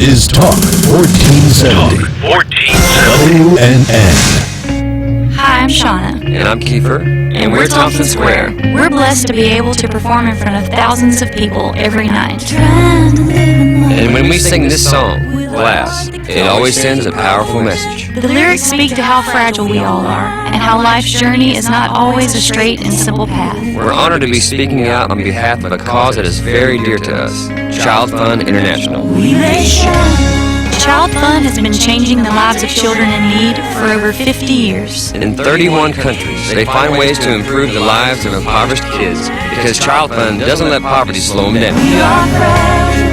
is Talk 1470. WNN. Hi, I'm Shauna. And I'm Kiefer. And we're Thompson Square. We're blessed to be able to perform in front of thousands of people every night. And when we sing this song, Glass, it always sends a powerful message. The lyrics speak to how fragile we all are, and how life's journey is not always a straight and simple path. We're honored to be speaking out on behalf of a cause that is very dear to us, Child Fund International. Child Fund has been changing the lives of children in need for over 50 years. In 31 countries, they find ways to improve the lives of impoverished kids because Child Fund doesn't let poverty slow them down.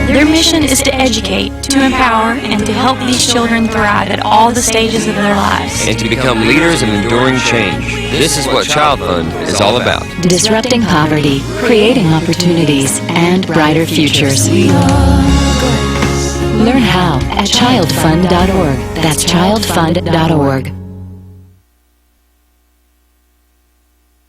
Their mission is to educate, to empower, and to help these children thrive at all the stages of their lives. And to become leaders of enduring change. This is what Child Fund is all about. Disrupting poverty, creating opportunities, and brighter futures. Learn how at childfund.org. That's childfund.org.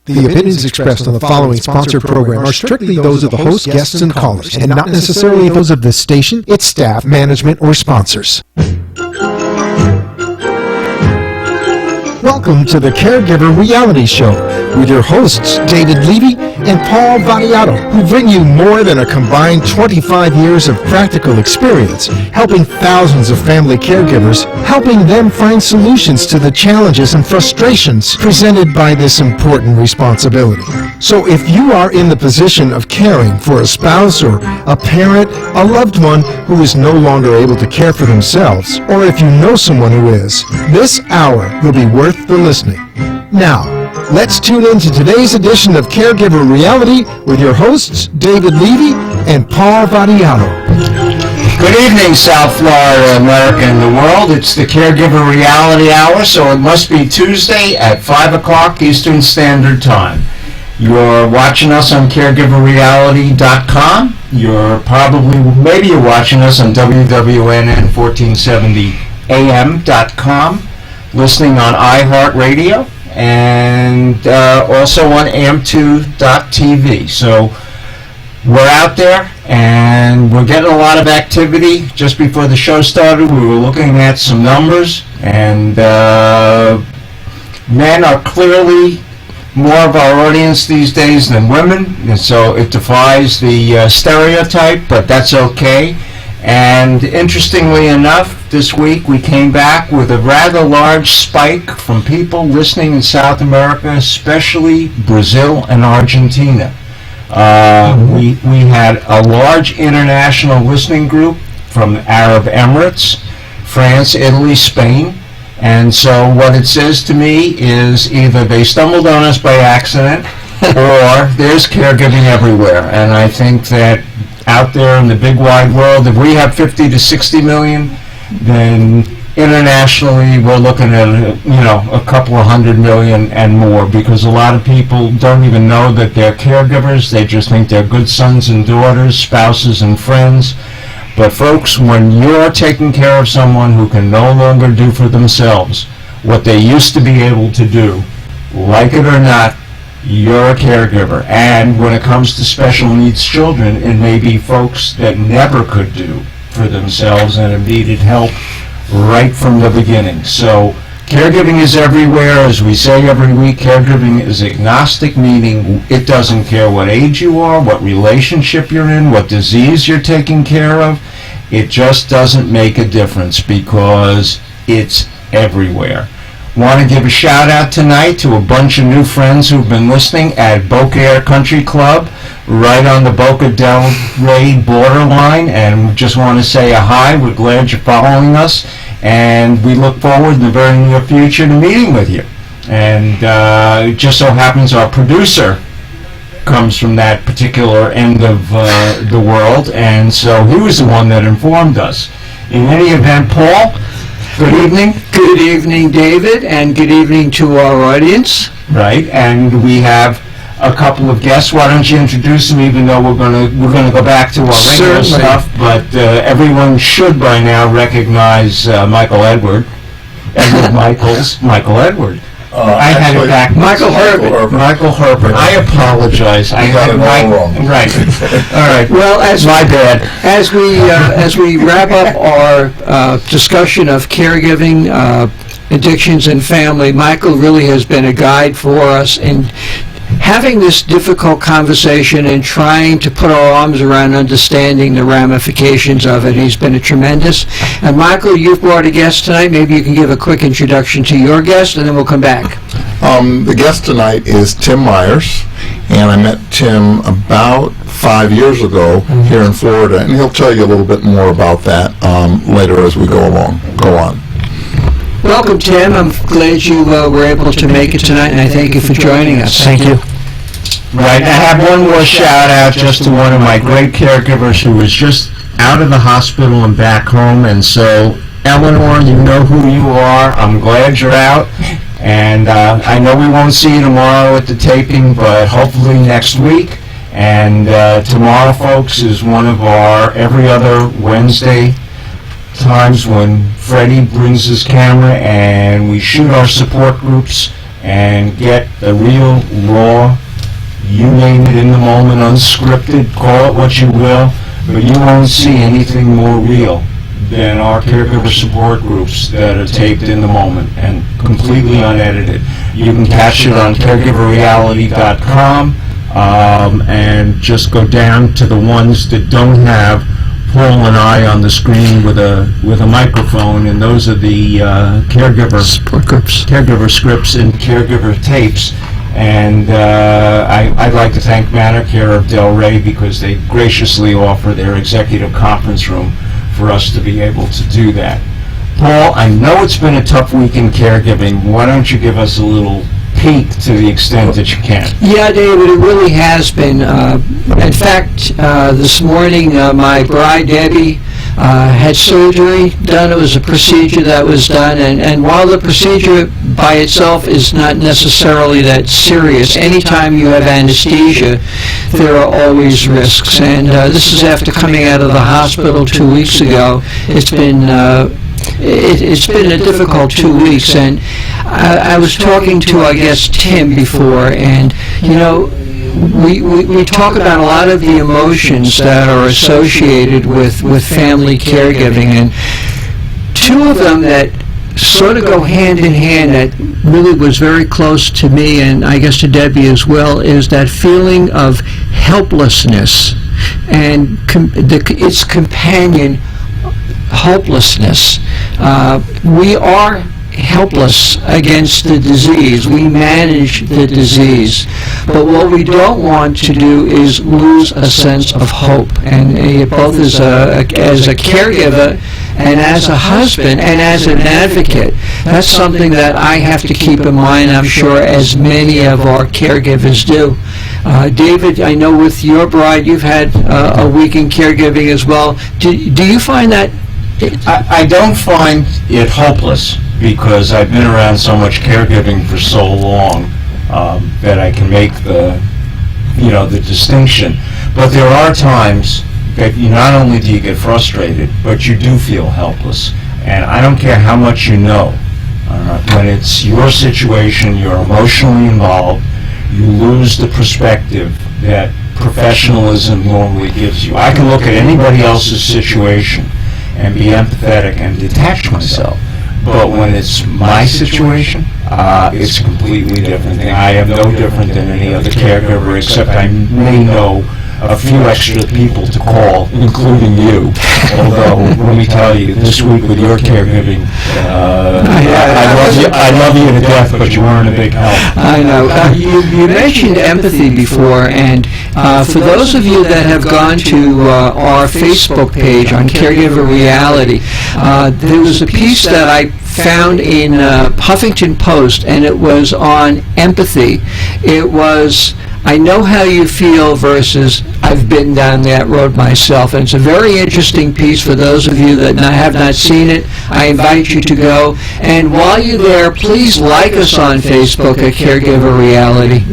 The opinions expressed on the following sponsored program are strictly those of the host, guests, and callers, and not necessarily those of this station, its staff, management, or sponsors. Welcome to the CareGiver reality show with your hosts, David Levy and Paul Vadiato, who bring you more than a combined 25 years of practical experience, helping thousands of family caregivers, helping them find solutions to the challenges and frustrations presented by this important responsibility. So if you are in the position of caring for a spouse or a parent, a loved one who is no longer able to care for themselves, or if you know someone who is, this hour will be worth the listening. Now, let's tune in to today's edition of CareGiver Reality with your hosts, David Levy and Paul Vadiato. Good evening, South Florida, America, and the world. It's the CareGiver Reality Hour, so it must be Tuesday at 5 o'clock Eastern Standard Time. You're watching us on CareGiverReality.com. Maybe you're watching us on WWNN1470am.com, listening on iHeartRadio, and also on am2.tv. So we're out there, and we're getting a lot of activity. Just before the show started, we were looking at some numbers, and men are clearly more of our audience these days than women, and so it defies the stereotype, but that's okay. And interestingly enough, this week we came back with a rather large spike from people listening in South America, especially Brazil and Argentina. We had a large international listening group from Arab Emirates, France, Italy, Spain. And so what it says to me is either they stumbled on us by accident or there's caregiving everywhere. And I think that out there in the big wide world, if we have 50 to 60 million, then internationally we're looking at a couple of 100 million and more, because a lot of people don't even know that they're caregivers. They just think they're good sons and daughters, spouses and friends. But folks, when you're taking care of someone who can no longer do for themselves what they used to be able to do, like it or not, you're a caregiver. And when it comes to special needs children, it may be folks that never could do for themselves and have needed help right from the beginning. So caregiving is everywhere. As we say every week, caregiving is agnostic, meaning it doesn't care what age you are, what relationship you're in, what disease you're taking care of. It just doesn't make a difference because it's everywhere. Want to give a shout out tonight to a bunch of new friends who've been listening at Boca Air Country Club, right on the Boca Del Rey borderline, and just want to say a hi. We're glad you're following us, and we look forward in the very near future to meeting with you. And it just so happens our producer comes from that particular end of the world, and so he was the one that informed us. In any event, Paul, good evening. Good evening, David, and good evening to our audience. Right, and we have a couple of guests. Why don't you introduce them, even though we're gonna go back to our regular stuff, but everyone should by now recognize Michael Edward. Michael Edward. I had it back. Michael Herbert. Michael Herbert. I apologize. I got had it all wrong. Right. All right. Well, My bad. as we wrap up our discussion of caregiving, addictions, and family, Michael really has been a guide for us in having this difficult conversation and trying to put our arms around understanding the ramifications of it. He's been a tremendous. And Michael, you've brought a guest tonight. Maybe you can give a quick introduction to your guest, and then we'll come back. The guest tonight is Tim Myers, and I met Tim about 5 years ago here in Florida, and he'll tell you a little bit more about that later as we go on. Welcome, Tim. I'm glad you were able to make it tonight, and I thank you for joining us. Thank you. Right. I have one more shout out just to one of my great caregivers who was just out of the hospital and back home. And so, Eleanor, you know who you are. I'm glad you're out. And I know we won't see you tomorrow at the taping, but hopefully next week. And tomorrow, folks, is one of our every other Wednesday times when Freddie brings his camera and we shoot our support groups and get the real, raw, you name it, in the moment, unscripted, call it what you will, but you won't see anything more real than our caregiver support groups that are taped in the moment and completely unedited. You can catch it on caregiverreality.com and just go down to the ones that don't have Paul and I on the screen with a microphone, and those are the caregiver scripts and caregiver tapes. And I'd like to thank Manicare of Delray because they graciously offer their executive conference room for us to be able to do that. Paul, I know it's been a tough week in caregiving. Why don't you give us a little peek to the extent that you can? Yeah, David, it really has been. In fact, this morning, my bride, Debbie, had surgery done. It was a procedure that was done, and while the procedure by itself is not necessarily that serious, anytime you have anesthesia, there are always risks. And this is after coming out of the hospital 2 weeks ago. It's been a difficult 2 weeks, and I was talking to our guest Tim before, and you know, we talk about a lot of the emotions that are associated with family caregiving, and two of them that sort of go hand in hand that really was very close to me, and I guess to Debbie as well, is that feeling of helplessness and its companion, hopelessness. We are helpless against the disease. We manage the disease. But what we don't want to do is lose a sense of hope. And both as a caregiver and as a husband and as an advocate, that's something that I have to keep in mind, I'm sure, as many of our caregivers do. David, I know with your bride, you've had a week in caregiving as well. Do you find that I don't find it hopeless because I've been around so much caregiving for so long that I can make the distinction. But there are times that not only do you get frustrated, but you do feel helpless. And I don't care how much you know. When it's your situation, you're emotionally involved, you lose the perspective that professionalism normally gives you. I can look at anybody else's situation and be empathetic and detach myself. But when it's my situation, it's a completely different thing. I am no different than any other caregiver, except I may know a few extra people to call, including you. Although, let me tell you, this week with your caregiving, I love you to death, but you weren't a big help. I know. You mentioned empathy before, and for those of you that have gone to our Facebook page on Caregiver Reality, there was a piece that I found in Huffington Post, and it was on empathy. It was, I know how you feel versus I've been down that road myself. And it's a very interesting piece for those of you that have not seen it. I invite you to go. And while you're there, please like us on Facebook at Caregiver Reality.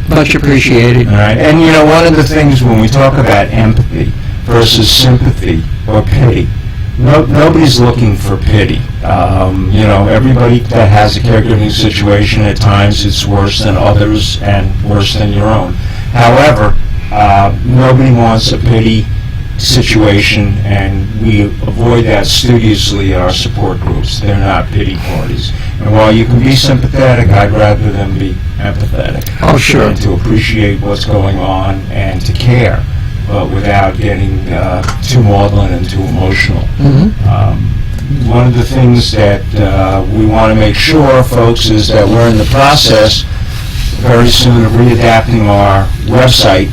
Much appreciated. All right. And one of the things when we talk about empathy versus sympathy or pity, nobody's looking for pity. Everybody that has a caregiving situation, at times it's worse than others and worse than your own. However, nobody wants a pity situation, and we avoid that studiously in our support groups. They're not pity parties. And while you can be sympathetic, I'd rather them be empathetic. Oh, sure. And to appreciate what's going on and to care, but without getting too maudlin and too emotional. One of the things that we want to make sure, folks, is that we're in the process very soon of readapting our website.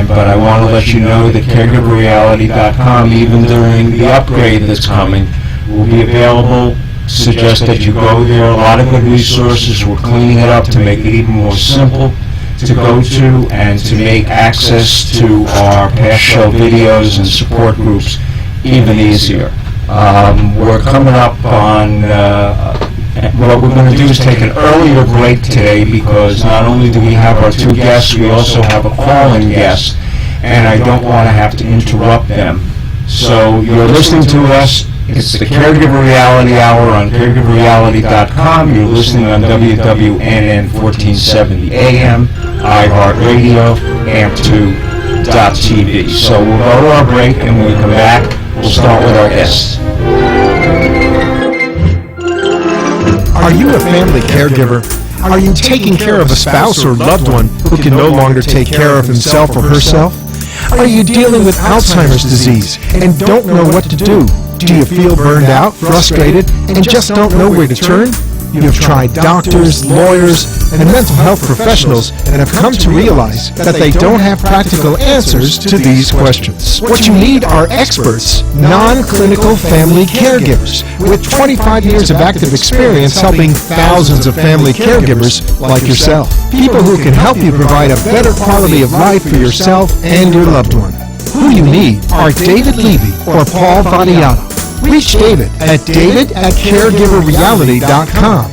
But I want to let you know that CareGiverReality.com, even during the upgrade that's coming, will be available. Suggest that you go there. A lot of good resources. We're cleaning it up to make it even more simple to go to and to make access to our past show videos and support groups even easier. We're coming up on what we're going to do is take an earlier break today, because not only do we have our two guests, we also have a call-in guest, and I don't want to have to interrupt them. So you're listening to us. It's the Caregiver Reality Hour on CareGiverReality.com. You're listening on WWNN 1470 AM, iHeartRadio, AMP2.TV. So we'll go to our break, and when we come back, we'll start with our guests. Are you a family caregiver? Are you taking care of a spouse or loved one who can no longer take care of himself or herself? Are you dealing with Alzheimer's disease and don't know what to do? Do you feel burned out, frustrated, and just don't know where to turn? You've tried doctors, lawyers, and mental health professionals and have come to realize that they don't have practical answers to these questions. What you need are experts, non-clinical family caregivers with 25 years of active experience helping thousands of family caregivers like yourself. People who can help you provide a better quality of life for yourself and your loved one. Who you need are David Levy or Paul Vadiato. Reach David at david@caregiverreality.com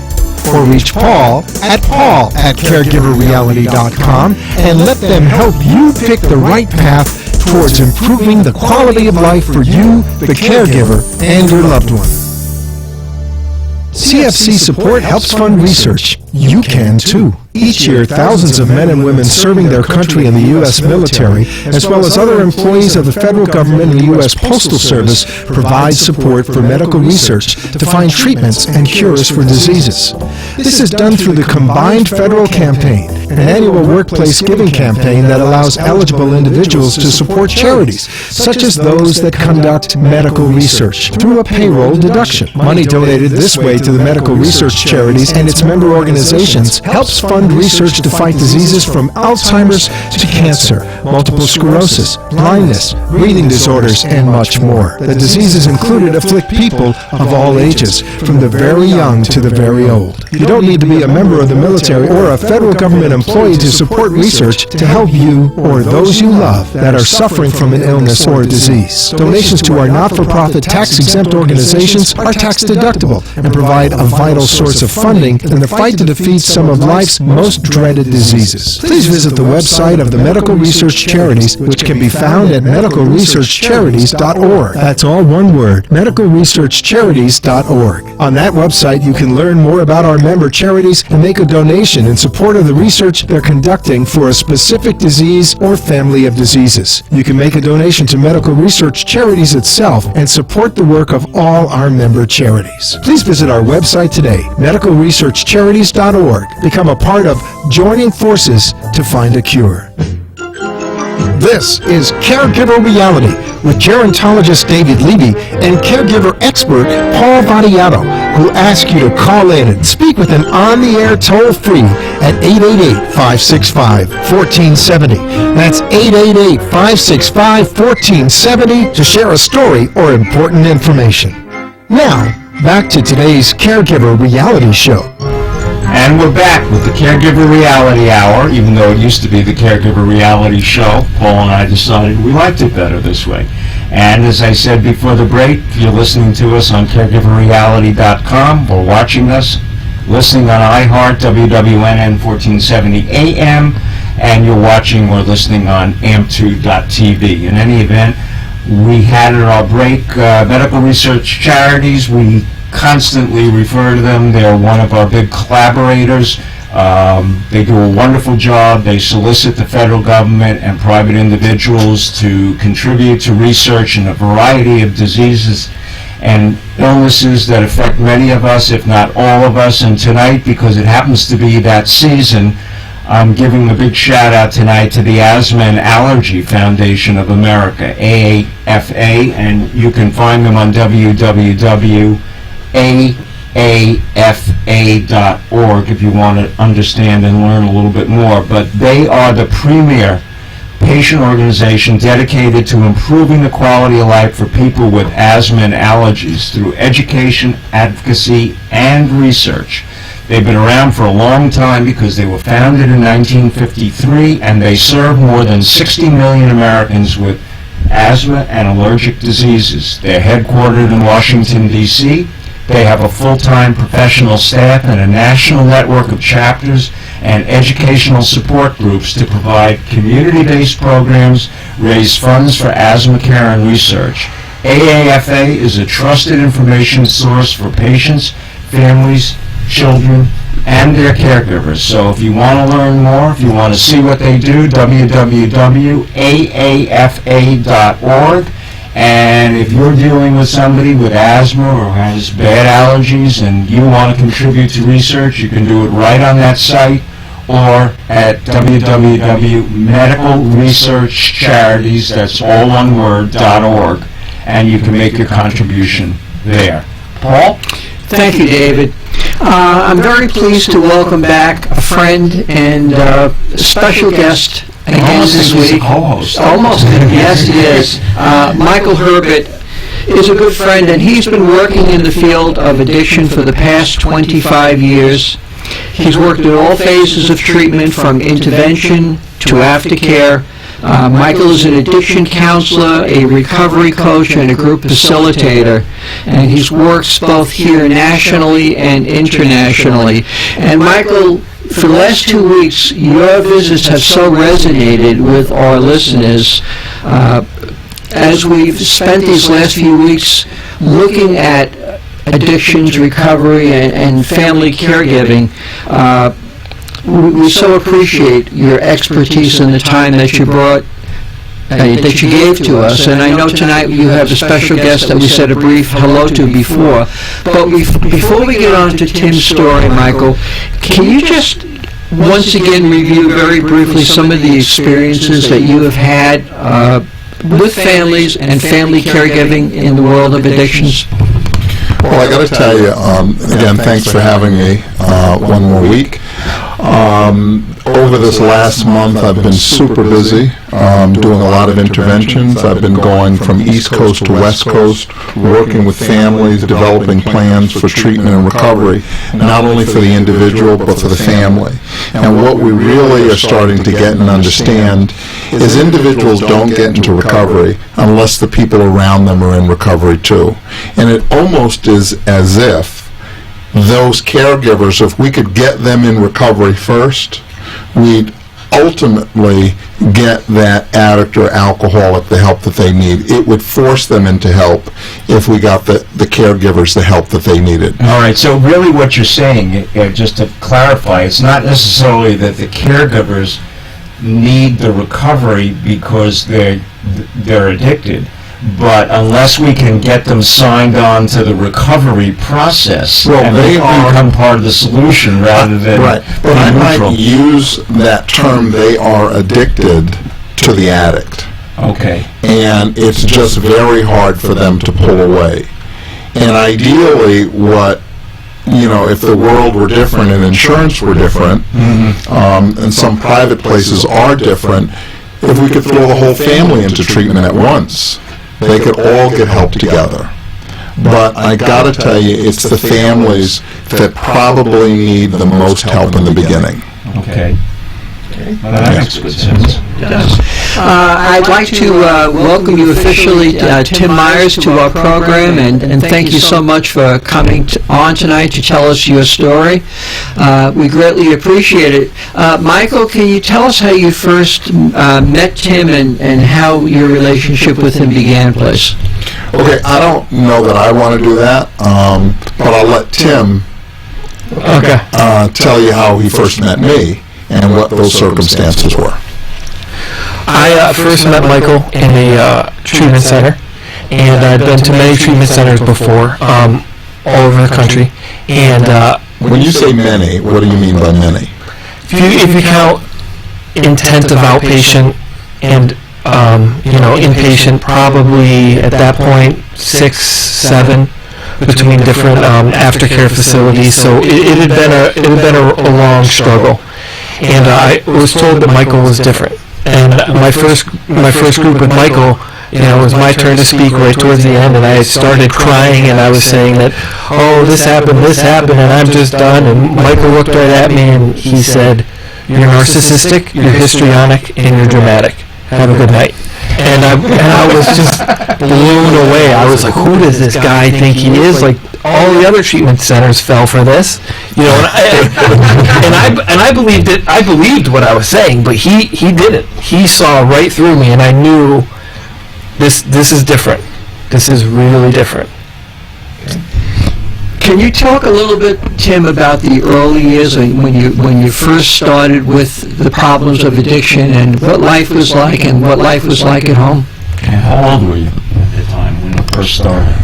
or reach Paul at caregiverreality.com and let them help you pick the right path towards improving the quality of life for you, the caregiver, and your loved one. CFC support helps fund research. You can too. Each year, thousands of men and women serving their country in the U.S. military, as well as other employees of the federal government and the U.S. Postal Service, provide support for medical research to find treatments and cures for diseases. This is done through the Combined Federal Campaign, an annual workplace giving campaign that allows eligible individuals to support charities, such as those that conduct medical research, through a payroll deduction. Money donated this way to the medical research charities and its member organizations helps fund research to fight diseases from Alzheimer's to cancer, multiple sclerosis, blindness, breathing disorders, and much more. The diseases included afflict people of all ages, from the very young to the very old. You don't need to be a member of the military or a federal government employee to support research to help you or those you love that are suffering from an illness or a disease. Donations to our not-for-profit tax-exempt organizations are tax-deductible and provide a vital source of funding in the fight to defeat some of life's most dreaded diseases. Please visit the website of the Medical Research Charities, which can be found at medicalresearchcharities.org. That's all one word, medicalresearchcharities.org. On that website, you can learn more about our member charities and make a donation in support of the research they're conducting for a specific disease or family of diseases. You can make a donation to Medical Research Charities itself and support the work of all our member charities. Please visit our website today, medicalresearchcharities.org. Become a part of joining forces to find a cure. This is Caregiver Reality with gerontologist David Levy and caregiver expert Paul Vadiato, who ask you to call in and speak with them on the air toll-free at 888-565-1470. That's 888-565-1470 to share a story or important information. Now, back to today's Caregiver Reality Show. And we're back with the Caregiver Reality Hour, even though it used to be the Caregiver Reality Show. Paul and I decided we liked it better this way. And as I said before the break, you're listening to us on CareGiverReality.com or watching us, listening on iHeart, WWNN 1470 AM, and you're watching or listening on AMP2.TV. In any event, We had at our break medical research charities. We constantly refer to them. They're one of our big collaborators. They do a wonderful job. They solicit the federal government and private individuals to contribute to research in a variety of diseases and illnesses that affect many of us, if not all of us. And tonight, because it happens to be that season, I'm giving a big shout out tonight to the Asthma and Allergy Foundation of America, AAFA, and you can find them on www.aafa.org if you want to understand and learn a little bit more. But they are the premier patient organization dedicated to improving the quality of life for people with asthma and allergies through education, advocacy, and research. They've been around for a long time because they were founded in 1953, and they serve more than 60 million Americans with asthma and allergic diseases. They're headquartered in Washington, D.C. They have a full-time professional staff and a national network of chapters and educational support groups to provide community-based programs, raise funds for asthma care and research. AAFA is a trusted information source for patients, families, children, and their caregivers. So if you want to learn more, if you want to see what they do, www.aafa.org. And if you're dealing with somebody with asthma or has bad allergies and you want to contribute to research, you can do it right on that site or at www.medicalresearchcharities, that's all one word, .org, and you can make your contribution there. Paul? Thank you, David. I'm very pleased to welcome back a friend and special guest again this week. Co-host. Almost, yes, he is. Michael Herbert is a good friend, and he's been working in the field of addiction for the past 25 years. He's worked in all phases of treatment, from intervention to aftercare. Michael is an addiction counselor, a recovery coach, and a group facilitator, and he works both here nationally and internationally. And Michael, for the last 2 weeks, your visits have so resonated with our listeners. As we've spent these last few weeks looking at addictions, recovery, and family caregiving, we so appreciate your expertise and the time that you brought, that you gave to us. And I know tonight you have a special guest that we said a brief hello to before. But before we get on to Tim's story, Michael, can you just once again review very briefly some of the experiences that you have had with families and family caregiving in the world of addictions? Well, I got to tell you, again, thanks for having me one more week. Over this last month, I've been super busy doing a lot of interventions. I've been going from East Coast to West Coast, working with families, developing plans for treatment and recovery, not only for the individual, but for the family. And what we really are starting to get and understand is individuals don't get into recovery unless the people around them are in recovery too. And it almost is as if those caregivers, if we could get them in recovery first, we'd ultimately get that addict or alcoholic the help that they need. It would force them into help if we got the caregivers the help that they needed. All right, so really what you're saying, just to clarify, it's not necessarily that the caregivers need the recovery because they're addicted, but unless we can get them signed on to the recovery process, well, and they become part of the solution rather than right. But I neutral. might use that term, they are addicted to the addict. Okay. And it's just very hard for them to pull away. And ideally, if the world were different and insurance were different, and some private places are different, if we could throw the whole family into treatment at once, they could all get help together. But I gotta tell you, it's the families that probably need the most help in the beginning. Okay. That makes good sense. I'd like to welcome you officially, Tim Myers, to our program, and thank you so much for coming on tonight to tell us your story. We greatly appreciate it. Michael, can you tell us how you first met Tim and how your relationship with him began, please? Okay, I don't know that I want to do that, but I'll let Tim tell you how he first met me and what those circumstances were. I first met Michael in a treatment center, and I'd been to many treatment centers before, all over the country. And when you say many, what do you mean by many? If you count intent of outpatient and inpatient, probably at that point 6, 7 between different aftercare facilities. So it had been a long struggle, and I was told that Michael was different. And my first group with Michael, it was my turn to speak right towards the end, and I started crying, and I was saying that, this happened, and I'm just done. And Michael looked right at me, and he said, "You're narcissistic, you're histrionic, and you're dramatic. Have a good night." And I was just blown away. I was like, who does this guy think he is? Like, all the other treatment centers fell for this, and I believed it. I believed what I was saying, but he didn't. He saw right through me, and I knew this is different. This is really different. Can you talk a little bit, Tim, about the early years when you first started with the problems of addiction and what life was like and what life was like at home? How old were you at the time when it first started?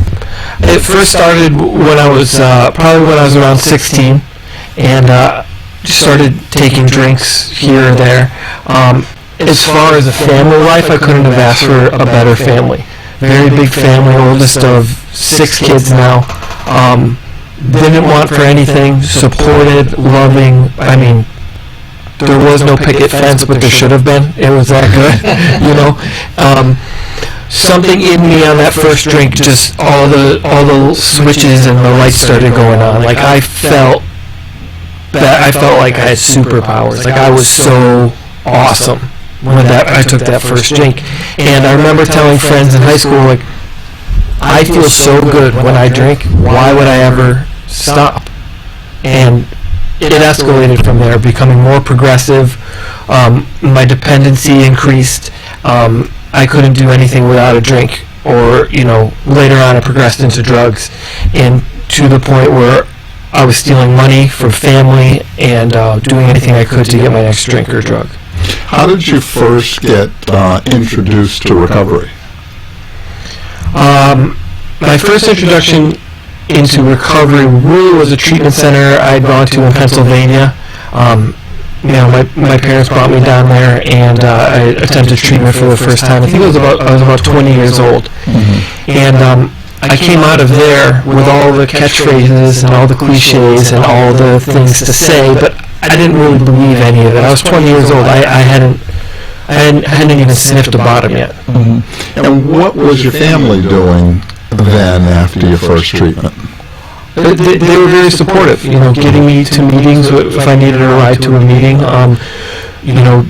It first started when I was probably when I was around 16, and just started taking drinks here or there. As far as a family life, I couldn't have asked for a better family. Very big family, oldest of 6 kids now. Didn't want for anything, supported, loving. I mean, there was no picket fence, but there should have been. It was that good, something in me on that first drink, just all the switches and the lights started going on. Like I felt like I had superpowers. Like I was so awesome when I took that first drink. And I remember telling friends in high school, like, I feel so good when I drink. Why would I ever stop? And it escalated from there, becoming more progressive. My dependency increased. I couldn't do anything without a drink, or later on it progressed into drugs, and to the point where I was stealing money from family and doing anything I could to get my next drink or drug. How did you first get introduced to recovery? My first introduction into recovery really was a treatment center I'd gone to in Pennsylvania. My parents brought me down there, and I attempted treatment for the first time. I think I was about 20 years old, and I came out of there with all the catchphrases and all the cliches and all the things to say, but I didn't really believe any of it. I was 20 years old. I hadn't even sniffed a bottom yet. And what was your family doing then after your first treatment? They were very supportive, getting me to meetings if I needed a ride to a meeting,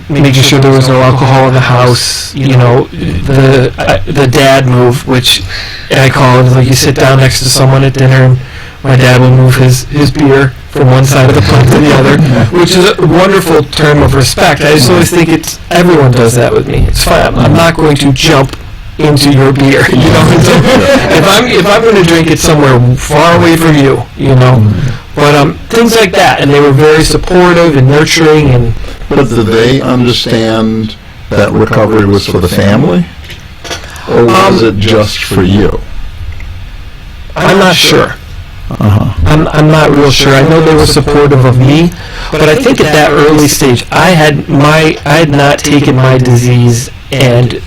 making sure there was no alcohol in the house, the dad move, which I call it, like you sit down next to someone at dinner and my dad will move his beer from one side of the plate to the other, which is a wonderful term of respect. I just always think everyone does that with me. It's fine. I'm not going to jump into your beer, if I'm going to drink it somewhere far away from you, but things like that, and they were very supportive and nurturing. But did they understand that recovery was for the family, or was it just for you? I'm not sure. I'm not real sure. I know they were supportive of me, but I think at that early stage, I had not taken my disease and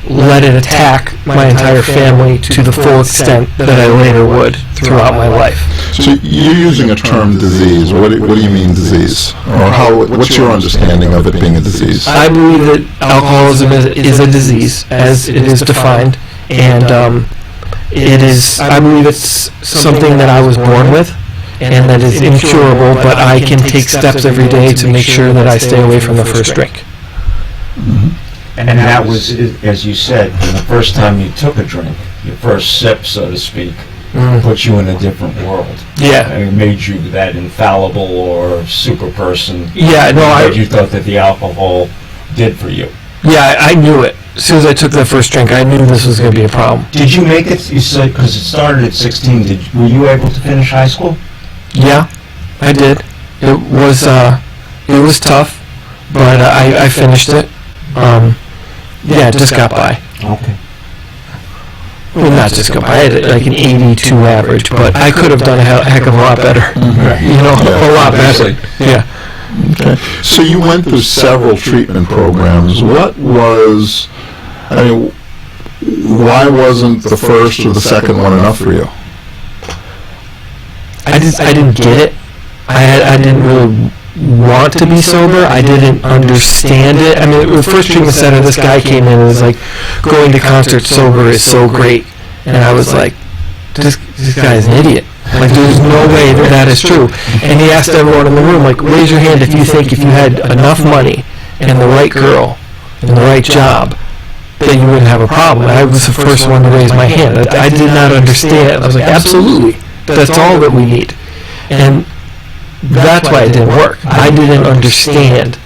let it attack my entire family to the full extent that I later would throughout my life. So you're using a term disease. What do you mean disease? Or what's your understanding of it being a disease? I believe that alcoholism is a disease, as it is defined, and I believe it's something that I was born with, and that is incurable, but I can take steps every day to make sure that I stay away from the first drink. And that was, as you said, the first time you took a drink, your first sip, so to speak, put you in a different world. Yeah. And it made you that infallible or super person. Yeah, no, that you thought that the alcohol did for you. Yeah, I knew it. As soon as I took that first drink, I knew this was going to be a problem. Did you make it, you said, because it started at 16, were you able to finish high school? Yeah, I did. It was tough, but I finished it. Yeah, it just got by. Okay. Well, not just got by. I had like an 82 average, but I could have done a heck of a lot better. You know, a lot better. Yeah. Okay. So you went through several treatment programs. Why wasn't the first or the second one enough for you? I didn't get it. I didn't really want to be sober. I didn't understand it. I mean, the first treatment center, this guy came in and was like, going to concerts sober is so great. And I was like, this guy is an idiot. Like, there's no way that is true. And he asked everyone in the room, like, raise your hand if you think if you had enough money and the right girl and the right job, then you wouldn't have a problem. And I was the first one to raise my hand. I did not understand. I was like, absolutely. That's all that we need. And that's why it didn't work. I didn't understand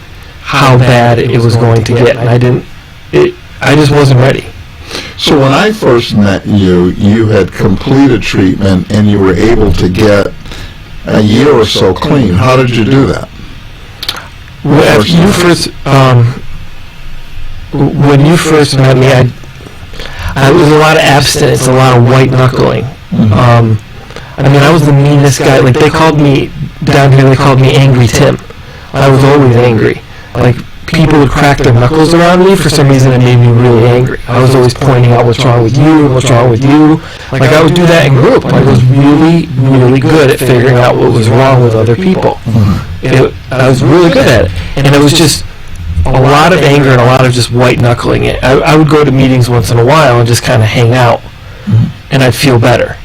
how bad it was going to get. And I just wasn't ready. So when I first met you, you had completed treatment and you were able to get a year or so clean. How did you do that? Well, when you first met me, I was a lot of abstinence, a lot of white knuckling. I mean, I was the meanest guy. Like, they called me, down here, they called me Angry Tim. I was always angry. Like, people would crack their knuckles around me. For some reason, it made me really angry. I was always pointing out what's wrong with you, what's wrong with you. Like, I would do that in group. I was really, really good at figuring out what was wrong with other people. I was really good at it. And it was just a lot of anger and a lot of just white knuckling it. I would go to meetings once in a while and just kind of hang out, and I'd feel better.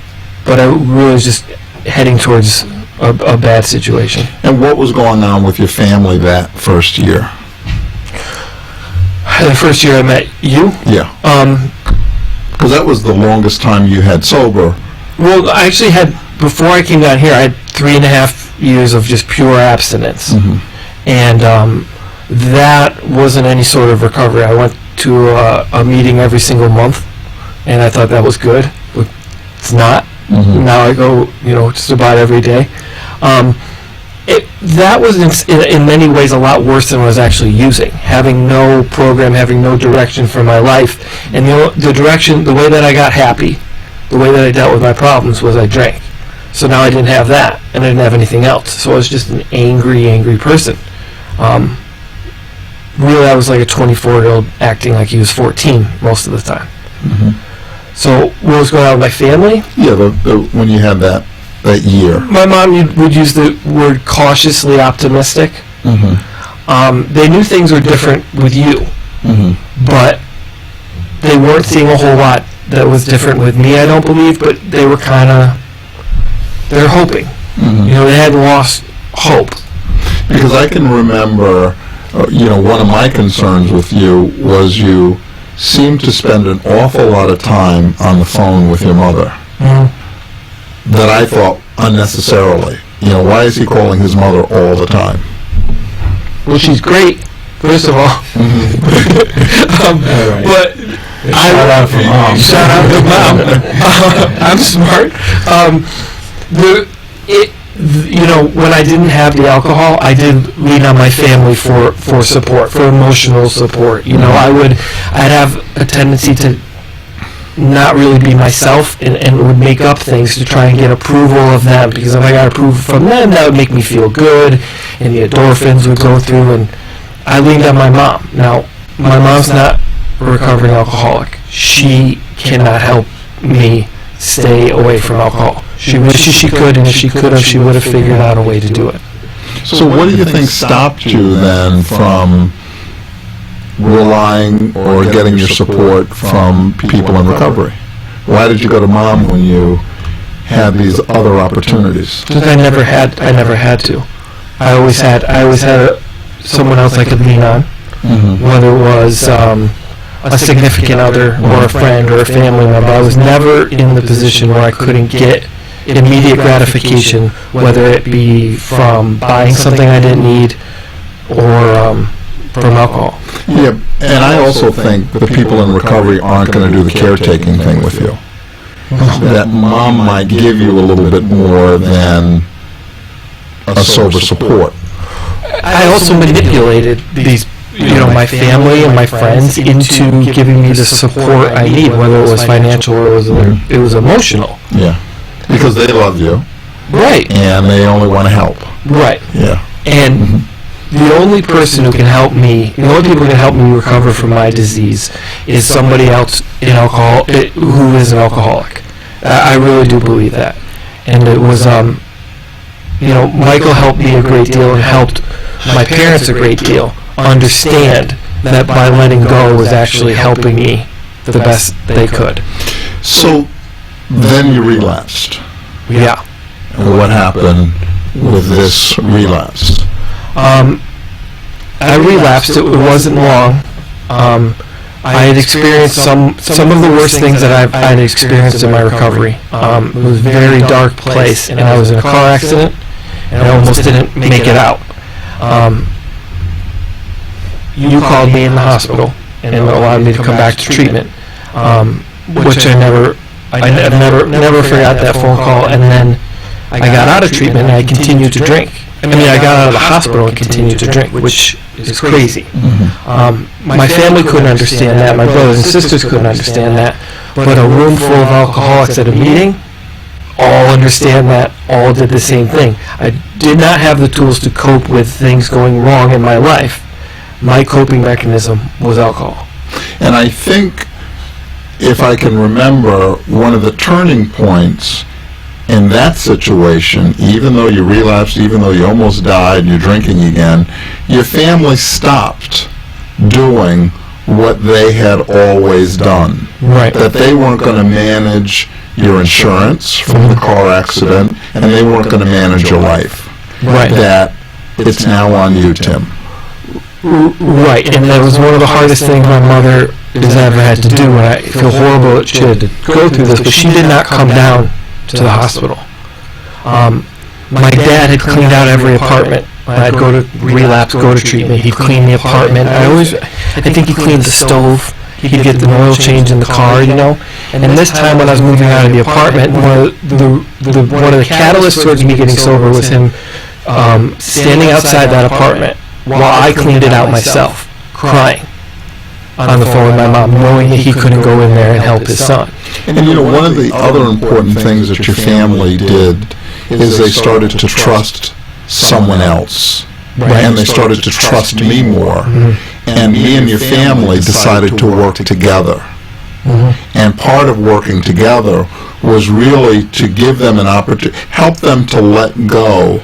But I really was just heading towards a bad situation. And what was going on with your family that first year? The first year I met you? Yeah. Because that was the longest time you had sober. Well, I actually had, before I came down here, I had 3.5 years of just pure abstinence. And that wasn't any sort of recovery. I went to a meeting every single month, and I thought that was good. But it's not. Now I go, just about every day. That was in many ways a lot worse than I was actually using. Having no program, having no direction for my life, and the direction, the way that I got happy, the way that I dealt with my problems was I drank. So now I didn't have that, and I didn't have anything else. So I was just an angry person. Really, I was like a 24-year-old acting like he was 14 most of the time. So what was going on with my family? Yeah, when you had that year. My mom would use the word cautiously optimistic. They knew things were different with you, but they weren't seeing a whole lot that was different with me, I don't believe, but they were they were hoping. They hadn't lost hope. Because I can remember, one of my concerns with you was you seemed to spend an awful lot of time on the phone with your mother. That I thought unnecessarily. Why is he calling his mother all the time? Well, she's great, first of all. But shout out for mom. Shout out to mom. I'm smart. When I didn't have the alcohol, I did lean on my family for support, for emotional support. I'd have a tendency to not really be myself and would make up things to try and get approval of them, because if I got approval from them, that would make me feel good, and the endorphins would go through, and I leaned on my mom. Now, my mom's not a recovering alcoholic. She cannot help me stay away from alcohol. She wishes she could, and if she could have, she would have figured out a way to do it. So what do you think stopped you then from relying or getting your support from people in recovery? Why did you go to mom when you had these other opportunities? Because I never had to. I always had someone else I could lean on, whether it was a significant other or a friend or a family member. I was never in the position where I couldn't get immediate gratification, whether it be from buying something I didn't need or from alcohol. Yeah, and I also think the people in recovery aren't going to do the caretaking thing with you. That mom might give you a little bit more than a sober support. I also manipulated these, my family and my friends into giving me the support I need, whether it was financial or it was emotional. Yeah, because they love you. Right. And they only want to help. Right. Yeah. And the only person who can help me, the only people who can help me recover from my disease is somebody else in alcohol, who is an alcoholic. I really do believe that. And it was, Michael helped me a great deal and helped my parents a great deal understand that by letting go was actually helping me the best they could. So then you relapsed. Yeah. And what happened with this relapse? I relapsed. It wasn't long. I had experienced some of the worst things that I had experienced in my recovery. It was a very dark place, and I was in a car accident, and I almost didn't make it out. You called me in the hospital and allowed me to come back to treatment, which I never forgot that phone call. And then I got out of treatment and I continued to drink. I got out of the hospital and continued to drink, which is crazy. My family couldn't understand that. My brothers and sisters couldn't understand that. But a room full of alcoholics at a meeting, all understand that, all did the same thing. I did not have the tools to cope with things going wrong in my life. My coping mechanism was alcohol. And I think, if I can remember, one of the turning points in that situation, even though you relapsed, even though you almost died and you're drinking again, your family stopped doing what they had always done. Right. That they weren't going to manage your insurance from the car accident, and they weren't going to manage your life. Right. That it's now on you, Tim. Right, and that was one of the hardest things my mother has ever had to do, and I feel horrible that she had to go through this, but she did not come down to the hospital. My dad had cleaned out every apartment. I'd go to relapse, go to treatment. He'd clean the apartment. I think he cleaned the stove. He'd get the oil change in the car, And this time when I was moving out of the apartment, one of the catalysts towards me getting sober was him standing outside that apartment while I cleaned it out myself, crying on the phone with my mom, knowing that he couldn't go in there and help his son. And one of the other important things that your family did is they started to trust someone else. Right. And they started to trust me more. Mm-hmm. And me and your family decided to work together. Mm-hmm. And part of working together was really to give them an opportunity, help them to let go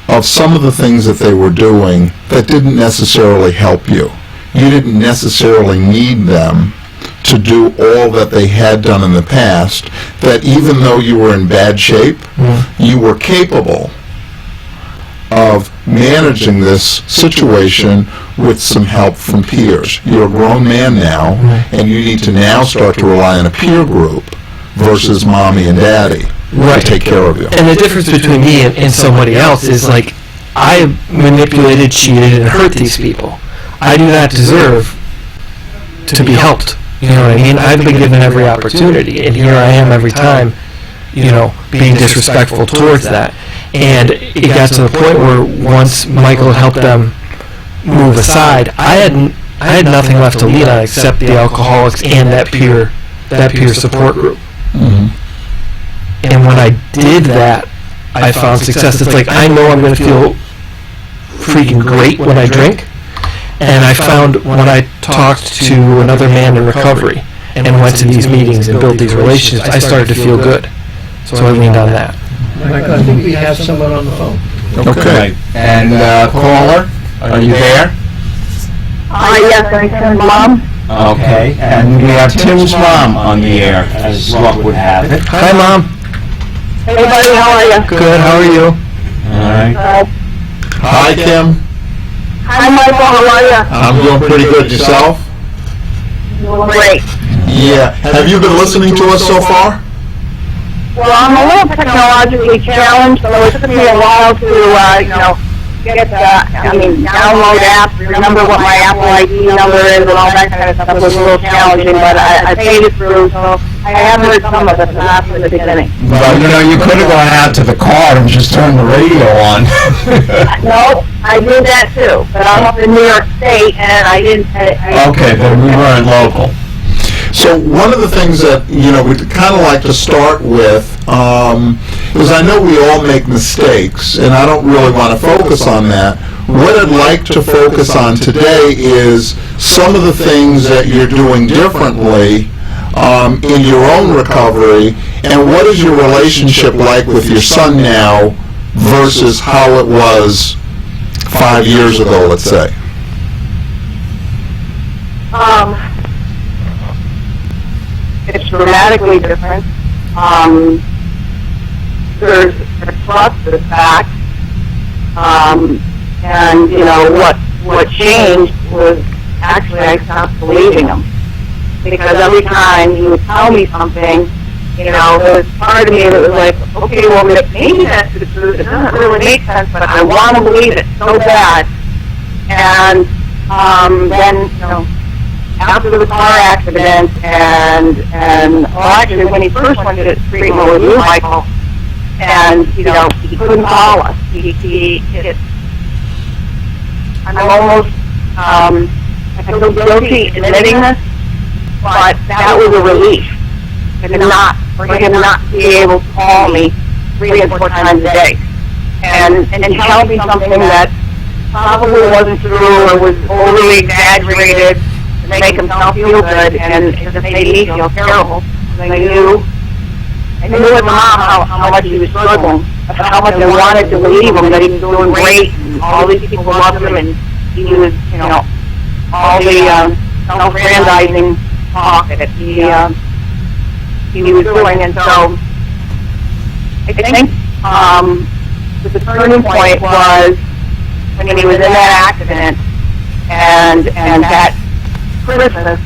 of some of the things that they were doing that didn't necessarily help you. You didn't necessarily need them to do all that they had done in the past, that even though you were in bad shape, you were capable of managing this situation with some help from peers. You're a grown man now, and you need to now start to rely on a peer group versus mommy and daddy to take care of you. And the difference between me and somebody else is, like, I manipulated, cheated, and hurt these people. I do not deserve to be helped. You know what I mean? I've been given every opportunity, and here I am every time, being disrespectful towards that. And it got to the point where once Michael helped them move aside, I had nothing left to lean on except the alcoholics and that peer support group. Mm-hmm. And when I did that, I found success. It's like, I know I'm going to feel freaking great when I drink. And I found when I talked to another man in recovery and went to these meetings and built these relationships, I started to feel good. So I leaned on that. Michael, I think we have someone on the phone. Okay. And caller, are you there? Yes, I'm Tim's mom. Okay. And we have Tim's mom on the air, as luck would have it. Hi, Mom. Hey, buddy, how are you? Good. How are you? All right. Hi, Kim. Hi, Michael, how are you? I'm doing pretty good. Yourself? Great. Yeah. Have you been listening to us so far? Well, I'm a little technologically challenged, so it took me a while to, download apps, remember what my Apple ID number is, and all that kind of stuff was a little challenging, but I paid it through, so I have heard some of it, but not from the beginning. Well, you could have gone out to the car and just turned the radio on. No, I did that too, but I'm up in New York State, and I didn't. Okay, then we weren't local. So one of the things that, we'd kind of like to start with is I know we all make mistakes, and I don't really want to focus on that. What I'd like to focus on today is some of the things that you're doing differently in your own recovery, and what is your relationship like with your son now versus how it was 5 years ago, let's say? It's dramatically different. There's trust, there's fact, and what changed was actually I stopped believing him, because every time he would tell me something, there was part of me that was like, okay, well maybe that's the truth. It doesn't really make sense, but I want to believe it so bad. And then after the car accident, and actually when he first went to treatment with you, Michael, and he couldn't call us. I'm almost I feel guilty admitting this, but that was a relief, for him not to be able to call me 3 and 4 times a day, and tell me something that probably wasn't true or was overly exaggerated to make himself feel good, and it made me feel terrible. I knew as a mom how much he was struggling, how much I wanted to believe him that he was doing great, and all these people loved him, and he was, all the self-grandizing talk that he was doing. And so I think the turning point was when he was in that accident, and that Christmas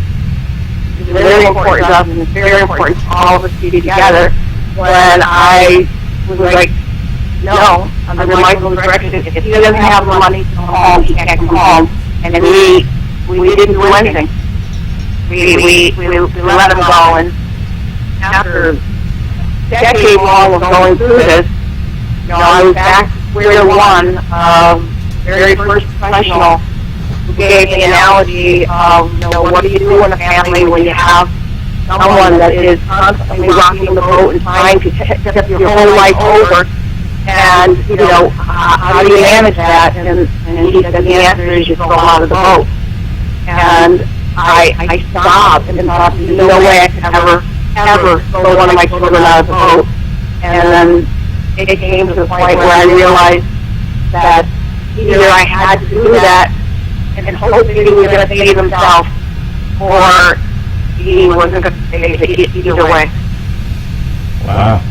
is very important to us, and it's very important to all of us to be together, when I was like, no, under Michael's direction, if he doesn't have the money to come home, he can't come home. And we didn't do anything. We let him go, and after a decade long of going through this, I was back to square one. Very first professional who gave the analogy of, what do you do in a family when you have someone that is constantly rocking the boat and trying to tip your whole life over, and, how do you manage that? And he said, the answer is you go out of the boat. And I stopped and thought, there's no way I could ever throw one of my children out of the boat. And then it came to the point where I realized that either I had to do that and hope that he was going to save himself, or he wasn't going to save it either way. Wow.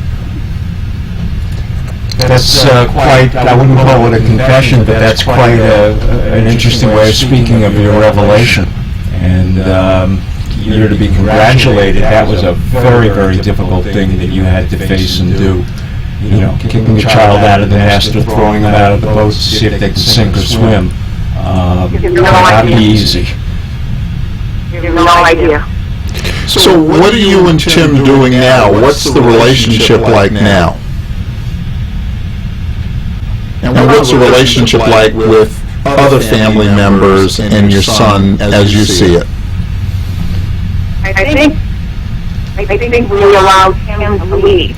That's quite, I wouldn't call it a confession, but that's quite an interesting way of speaking of your revelation. And you're to be congratulated. That was a very, very difficult thing that you had to face and do. Kicking a child out of the nest or throwing them out of the boat to see if they can sink or swim. Cannot be easy. You have no idea. So what are you and Tim doing now? What's the relationship like now? And what's the relationship like with other family members and your son as you see it? I think we allowed him to lead.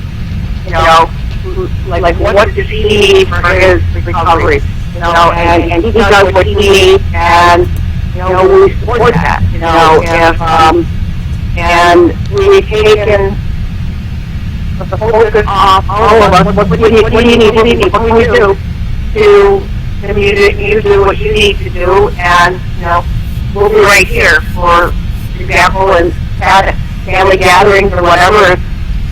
Like what does he need for his recovery? And he does what he needs, and we support that. And we've taken the focus off all of us. What do you need? What can we do to do what you need to do? And we'll be right here for example, and family gatherings or whatever.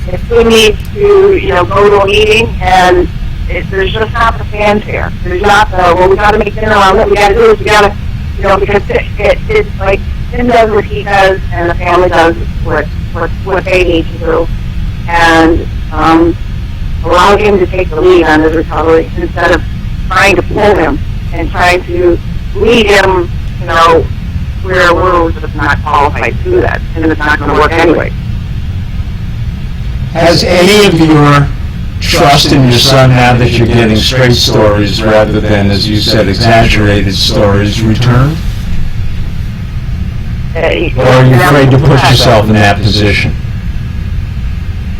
If if he needs to, go to a meeting and there's just not the fanfare. There's not the, well, we got to make dinner on it. We got to do this. We got to, because it's like Tim does what he does, and the family does what they need to do, and allow him to take the lead on his recovery instead of trying to pull him and trying to lead him, where we're just not qualified to do that, and it's not going to work anyway. Has any of your trust in your son, now that you're getting straight stories rather than, as you said, exaggerated stories, returned? Or are you afraid to put yourself in that position?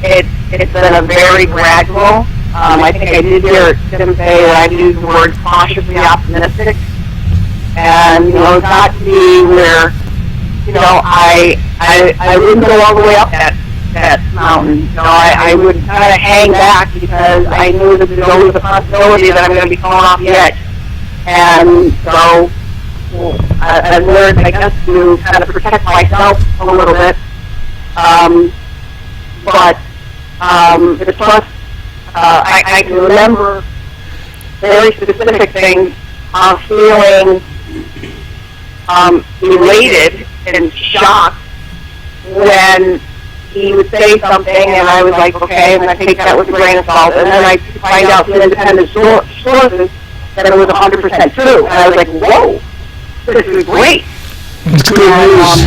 It's been a very gradual. I think I did hear Tim say that I used the word cautiously optimistic. And, it got to be where, I wouldn't go all the way up that mountain. I would kind of hang back because I knew that there was always a possibility that I'm going to be falling off the edge. And so I learned, I guess, to kind of protect myself a little bit. But the trust, I can remember very specific things of feeling elated and shocked when he would say something, and I was like, okay, and I take that with a grain of salt, and then I find out from independent sources that it was 100% true, and I was like, whoa, this is great. It's good news.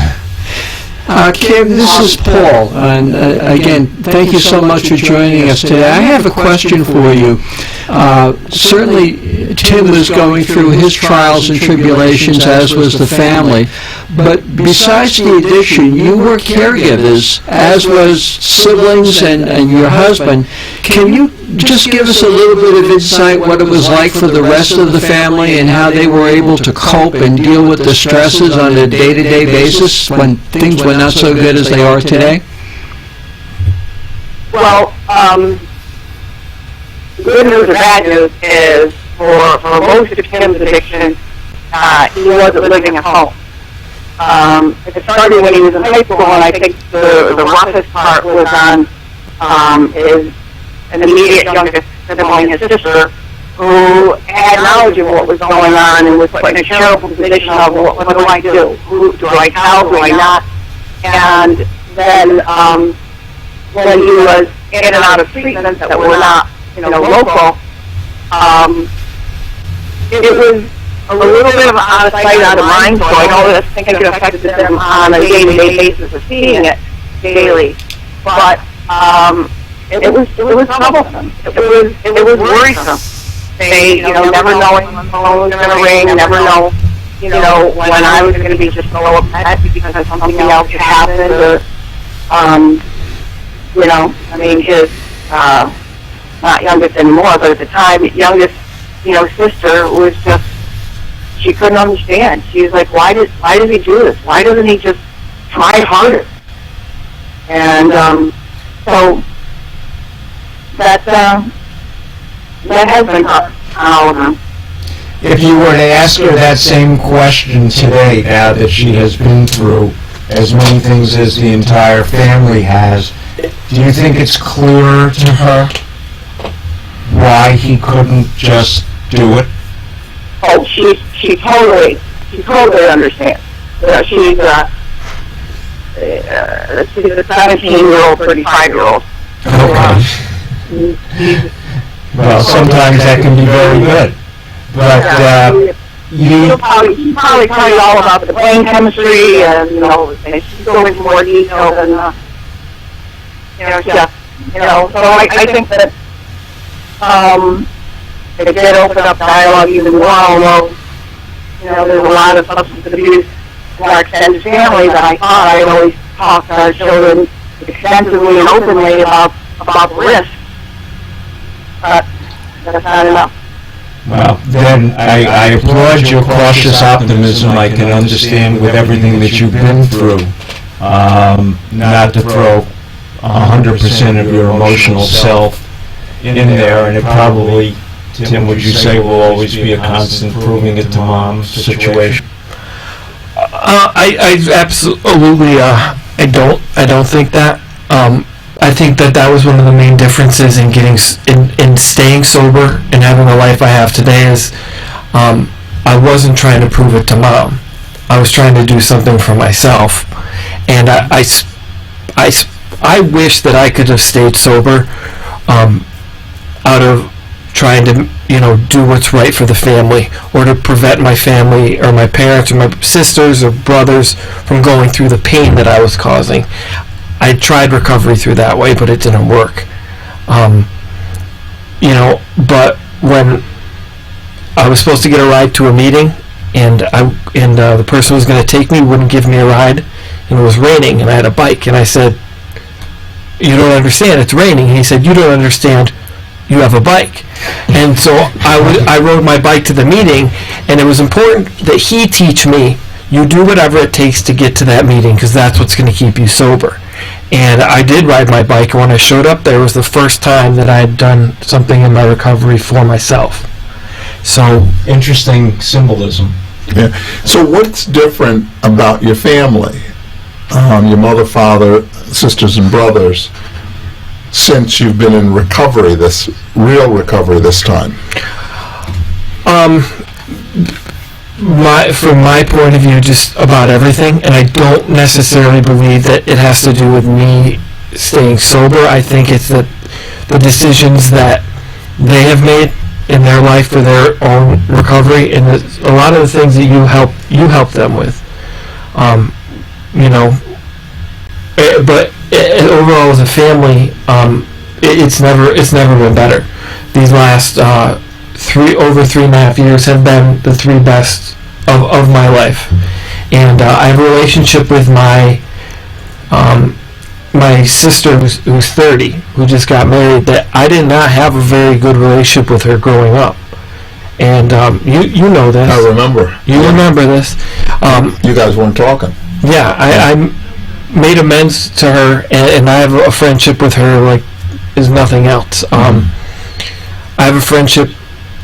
Kim, this is Paul, and again, thank you so much for joining us today. I have a question for you. Certainly, Tim was going through his trials and tribulations, as was the family, but besides the addiction, you were caregivers, as was siblings and your husband. Can you just give us a little bit of insight what it was like for the rest of the family and how they were able to cope and deal with the stresses on a day-to-day basis when things were not so good as they are today? Well, good news or bad news is for most of Tim's addiction, he wasn't living at home. It started when he was in high school, and I think the roughest part was on his an immediate youngest sibling, his sister, who had knowledge of what was going on and was put in a terrible position of what do I do? Who do I tell? Do I not? And then when he was in and out of treatments that were not, local, it was a little bit of out of sight, out of mind. So I know that I think it affected them on a day-to-day basis of seeing it daily, but it was troublesome. It was worrisome. They, never knowing when the phone was going to ring, never know, when I was going to be just so upset because something else had happened, or, his, not youngest anymore, but at the time, youngest, sister was just, she couldn't understand. She was like, why does he do this? Why doesn't he just try harder? And, so, that has been tough on all of them. If you were to ask her that same question today, now that she has been through as many things as the entire family has, do you think it's clearer to her why he couldn't just do it? Oh, she totally understands. She's a 17-year-old, 35-year-ld. Okay. Well, sometimes that can be very good. But she'll probably tell you all about the brain chemistry, and and she'll go into more detail than Jeff. So I think that it did open up dialogue even more. Although there's a lot of substance abuse in our extended family that I thought I always talked to our children extensively and openly about the risk. But that's not enough. Well, then I applaud your cautious optimism. I can understand with everything that you've been through, not to throw 100% of your emotional self in there, and it probably, Tim, would you say, will always be a constant proving it to mom situation? I absolutely, I don't think that. I think that was one of the main differences in in staying sober and having the life I have today is I wasn't trying to prove it to Mom. I was trying to do something for myself, and I wish that I could have stayed sober out of trying to do what's right for the family, or to prevent my family or my parents or my sisters or brothers from going through the pain that I was causing. I tried recovery through that way, but it didn't work. But when I was supposed to get a ride to a meeting, and the person who was going to take me wouldn't give me a ride, and it was raining, and I had a bike, and I said, "You don't understand, it's raining." And he said, "You don't understand, you have a bike." And so I rode my bike to the meeting, and it was important that he teach me, you do whatever it takes to get to that meeting, because that's what's going to keep you sober. And I did ride my bike, and when I showed up there, it was the first time that I had done something in my recovery for myself. So, Interesting symbolism. Yeah. So what's different about your family, your mother, father, sisters, and brothers, since you've been in recovery, this real recovery this time? From my point of view, just about everything, and I don't necessarily believe that it has to do with me staying sober. I think it's that the decisions that they have made in their life for their own recovery, and a lot of the things that you help them with. But overall, as a family, it's never been better. These last over 3.5 years have been the three best of my life, and I have a relationship with my sister who's 30, who just got married, that I did not have a very good relationship with her growing up. And you know this. I remember. You remember this. You guys weren't talking. Yeah, I made amends to her, and I have a friendship with her like is nothing else. I have a friendship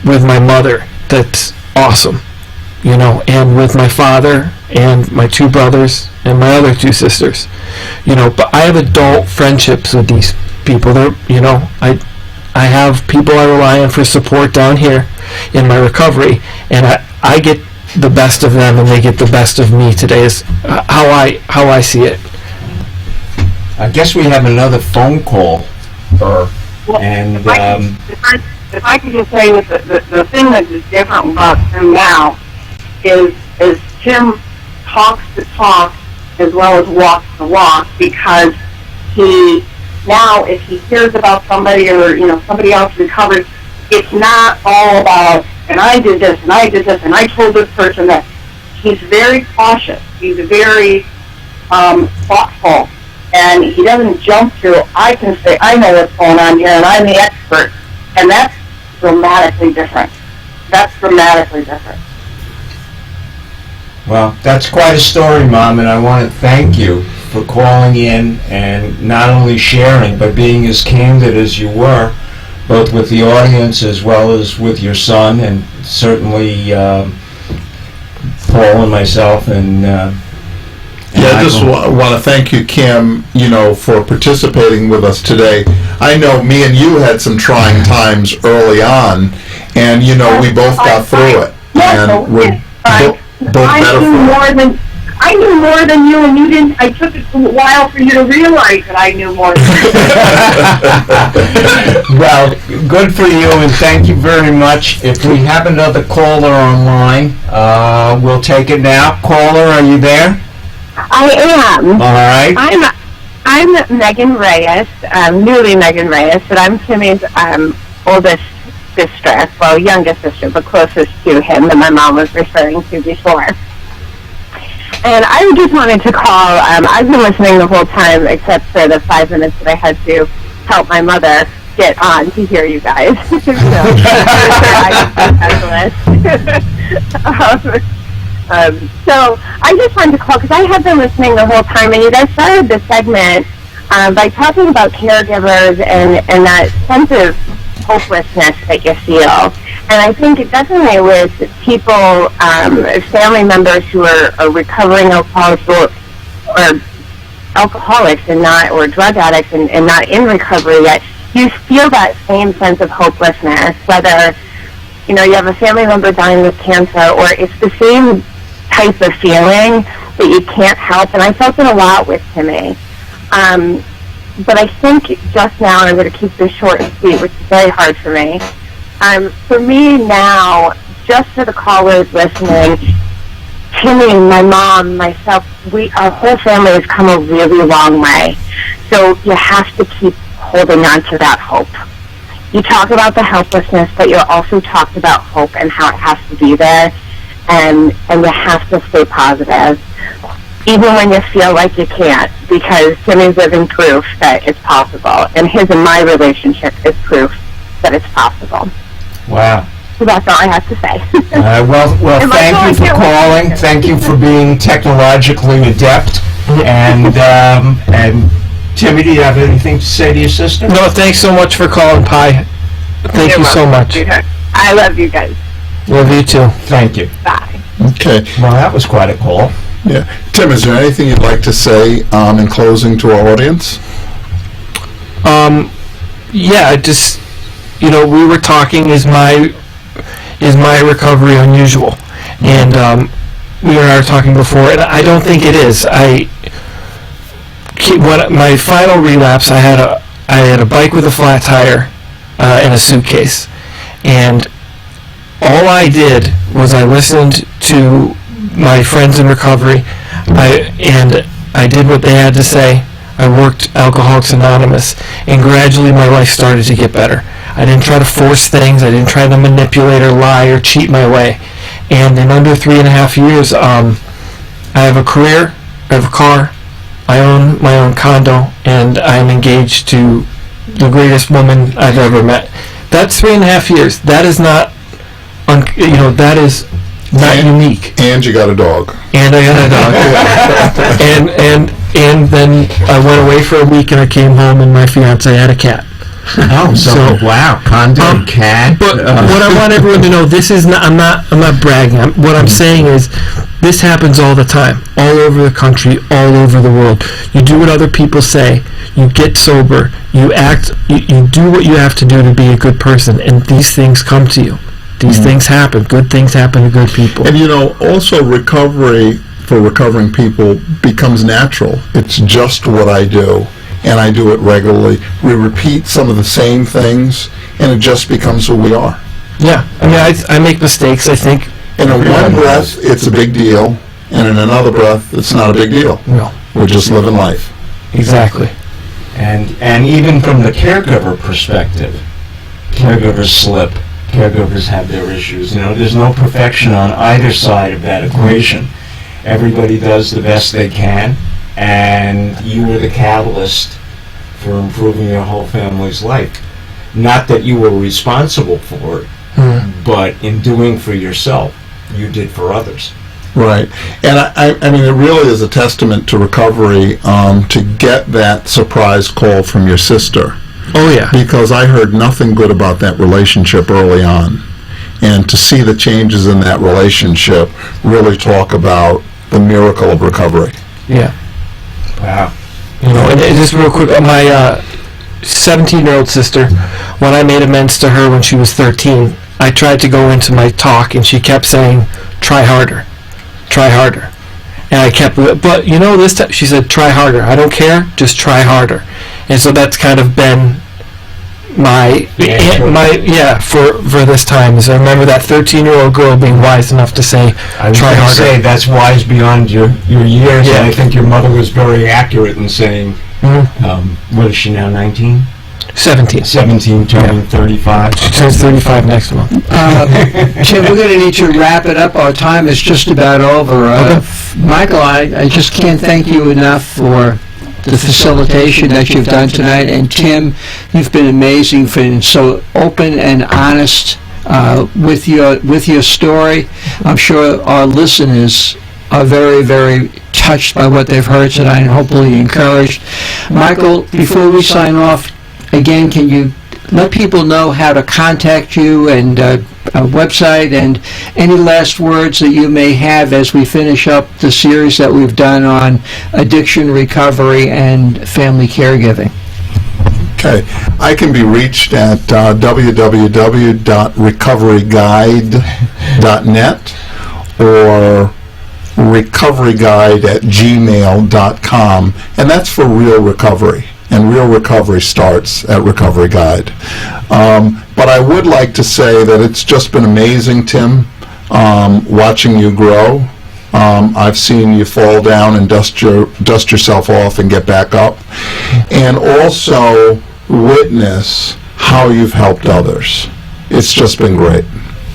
with my mother that's awesome, and with my father and my two brothers and my other two sisters, but I have adult friendships with these people. They're, I have people I rely on for support down here in my recovery, and I get the best of them and they get the best of me today, is how I see it. I guess we have another phone call, and if I could just say that the thing that is different about him now is Tim talks the talk as well as walks the walk, because he now, if he hears about somebody or somebody else recovered, it's not all about, and I did this and I did this and I told this person that. He's very cautious. He's very thoughtful, and he doesn't jump to, I can say, I know what's going on here and I'm the expert, and that's dramatically different. Well, that's quite a story, Mom, and I want to thank you for calling in and not only sharing, but being as candid as you were, both with the audience as well as with your son, and certainly Paul and myself. And I just want to thank you, Kim, for participating with us today. I know me and you had some trying times early on, and we both got through it, and we're both better for it. I knew more than you, and you didn't. I took it a while for you to realize that I knew more than you. Well, good for you, and thank you very much. If we have another caller online, we'll take it now. Caller, are you there? I am. All right. I'm Megan Reyes, newly Megan Reyes, and I'm Timmy's oldest sister, well, youngest sister, but closest to him that my mom was referring to before. And I just wanted to call. I've been listening the whole time, except for the 5 minutes that I had to help my mother get on to hear you guys. So I just wanted to call because I have been listening the whole time, and you guys started the segment by talking about caregivers and that sense of hopelessness that you feel. And I think definitely with people, family members who are recovering alcoholics or alcoholics and not, or drug addicts and not in recovery yet, you feel that same sense of hopelessness, whether, you know, you have a family member dying with cancer, or it's the same type of feeling that you can't help. And I felt it a lot with Timmy. But I think just now, and I'm going to keep this short and sweet, which is very hard for me now, just for the callers listening, Timmy, my mom, myself, our whole family has come a really long way. So you have to keep holding on to that hope. You talk about the helplessness, but you also talked about hope and how it has to be there, and you have to stay positive, even when you feel like you can't, because Timmy's living proof that it's possible, and his and my relationship is proof that it's possible. Wow. So that's all I have to say. Well, thank you for calling. Thank you for being technologically adept. And Timmy, do you have anything to say to your sister? No, thanks so much for calling, Pi. Thank you so much. I love you guys. Love you too. Thank you. Bye. Okay. Well, that was quite a call. Yeah. Tim, is there anything you'd like to say in closing to our audience? Yeah, just, you know, we were talking, is my recovery unusual? And we and I were talking before, and I don't think it is. When my final relapse, I had a bike with a flat tire and a suitcase, and all I did was I listened to my friends in recovery, and I did what they had to say. I worked Alcoholics Anonymous, and gradually my life started to get better. I didn't try to force things. I didn't try to manipulate or lie or cheat my way. And in under 3.5 years, I have a career, I have a car, I own my own condo, and I'm engaged to the greatest woman I've ever met. That's 3.5 years. That is not, that is not unique. And you got a dog. And I got a dog. and then I went away for a week, and I came home, and my fiance had a cat. Oh, so wow, condo, cat. But what I want everyone to know, this is not. I'm not bragging. What I'm saying is, this happens all the time, all over the country, all over the world. You do what other people say. You get sober. You act. You do what you have to do to be a good person, and these things come to you. These things happen. Good things happen to good people. And also recovery for recovering people becomes natural. It's just what I do, and I do it regularly. We repeat some of the same things, and it just becomes who we are. Yeah, I mean, I make mistakes, I think. And in one breath, it's a big deal, and in another breath, it's not a big deal. No. We're just living life. Exactly. And even from the caregiver perspective, caregivers slip. Caregivers have their issues. There's no perfection on either side of that equation. Everybody does the best they can, and you were the catalyst for improving your whole family's life. Not that you were responsible for it, but in doing for yourself, you did for others. Right. And I mean, it really is a testament to recovery to get that surprise call from your sister. Oh, yeah. Because I heard nothing good about that relationship early on. And to see the changes in that relationship really talk about the miracle of recovery. Yeah. Wow. And just real quick, my 17-year-old sister, when I made amends to her when she was 13, I tried to go into my talk, and she kept saying, try harder. Try harder. And I kept, but this time, she said, try harder. I don't care, just try harder. And so that's kind of been for this time. Is I remember that 13-year-old girl being wise enough to say, try harder. Say that's wise beyond your years, and I think your mother was very accurate in saying, what is she now, 19? 17. 17, turning 35. She turns 35 next month. Tim, we're going to need to wrap it up. Our time is just about over. Michael, I just can't thank you enough for the facilitation that you've done tonight. And Tim, you've been amazing for being so open and honest with your story. I'm sure our listeners are very, very touched by what they've heard tonight and hopefully encouraged. Michael, before we sign off, again, can you let people know how to contact you and website, and any last words that you may have as we finish up the series that we've done on addiction recovery and family caregiving. Okay. I can be reached at www.recoveryguide.net or recoveryguide@gmail.com, and that's for real recovery. And real recovery starts at Recovery Guide. But I would like to say that it's just been amazing, Tim, watching you grow. I've seen you fall down and dust yourself off and get back up, and also witness how you've helped others. It's just been great.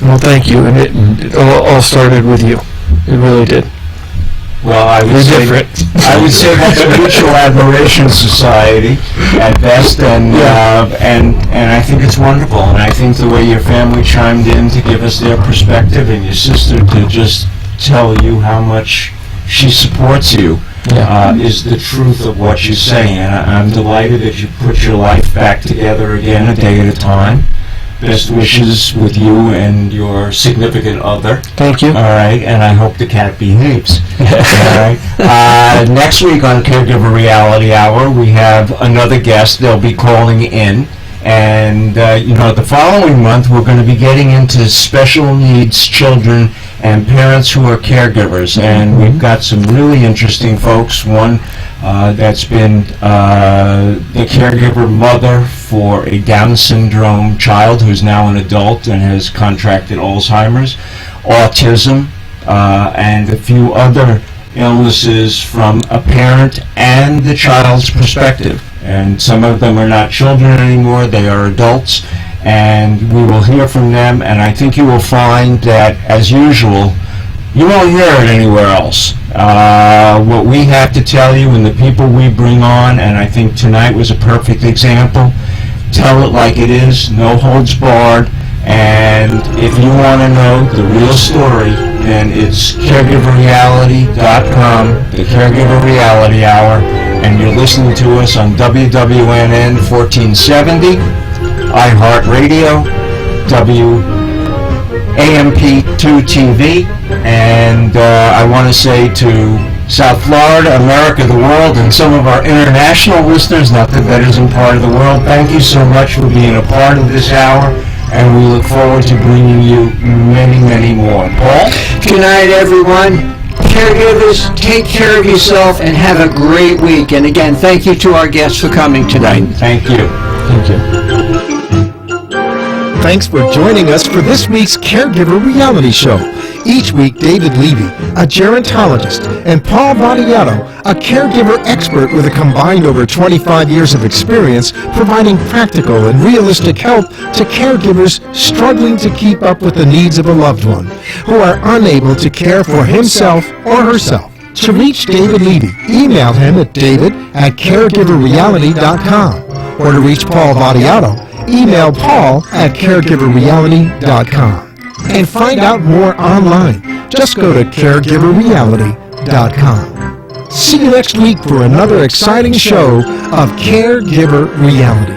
Well, thank you, and it all started with you. It really did. Well, I would You're say different. I would say that's a mutual admiration society at best, and I think it's wonderful. And I think the way your family chimed in to give us their perspective, and your sister to just tell you how much she supports you, is the truth of what you say. And I'm delighted that you put your life back together again, a day at a time. Best wishes with you and your significant other. Thank you. All right, and I hope the cat behaves. All right. Next week on Caregiver Reality Hour, we have another guest. They'll be calling in. And, the following month, we're going to be getting into special needs children and parents who are caregivers. And we've got some really interesting folks. One that's been the caregiver mother for a Down syndrome child who's now an adult and has contracted Alzheimer's, autism, and a few other illnesses from a parent and the child's perspective. And some of them are not children anymore, they are adults, and we will hear from them, and I think you will find that, as usual, you won't hear it anywhere else. What we have to tell you and the people we bring on, and I think tonight was a perfect example, tell it like it is, no holds barred, and if you want to know the real story, then it's caregiverreality.com, the Caregiver Reality Hour, and you're listening to us on WWNN 1470, iHeartRadio, WAMP2 TV, and I want to say to South Florida, America, the world, and some of our international listeners, not that that isn't part of the world, thank you so much for being a part of this hour, and we look forward to bringing you many, many more. Paul? Good night, everyone. Caregivers, take care of yourself and have a great week. And again, thank you to our guests for coming tonight. Thank you. Thank you. Thanks for joining us for this week's Caregiver Reality Show. Each week, David Levy, a gerontologist, and Paul Vadiato, a caregiver expert with a combined over 25 years of experience providing practical and realistic help to caregivers struggling to keep up with the needs of a loved one who are unable to care for himself or herself. To reach David Levy, email him at david@caregiverreality.com, or to reach Paul Vadiato, email paul@caregiverreality.com. And find out more online. Just go to caregiverreality.com. See you next week for another exciting show of Caregiver Reality.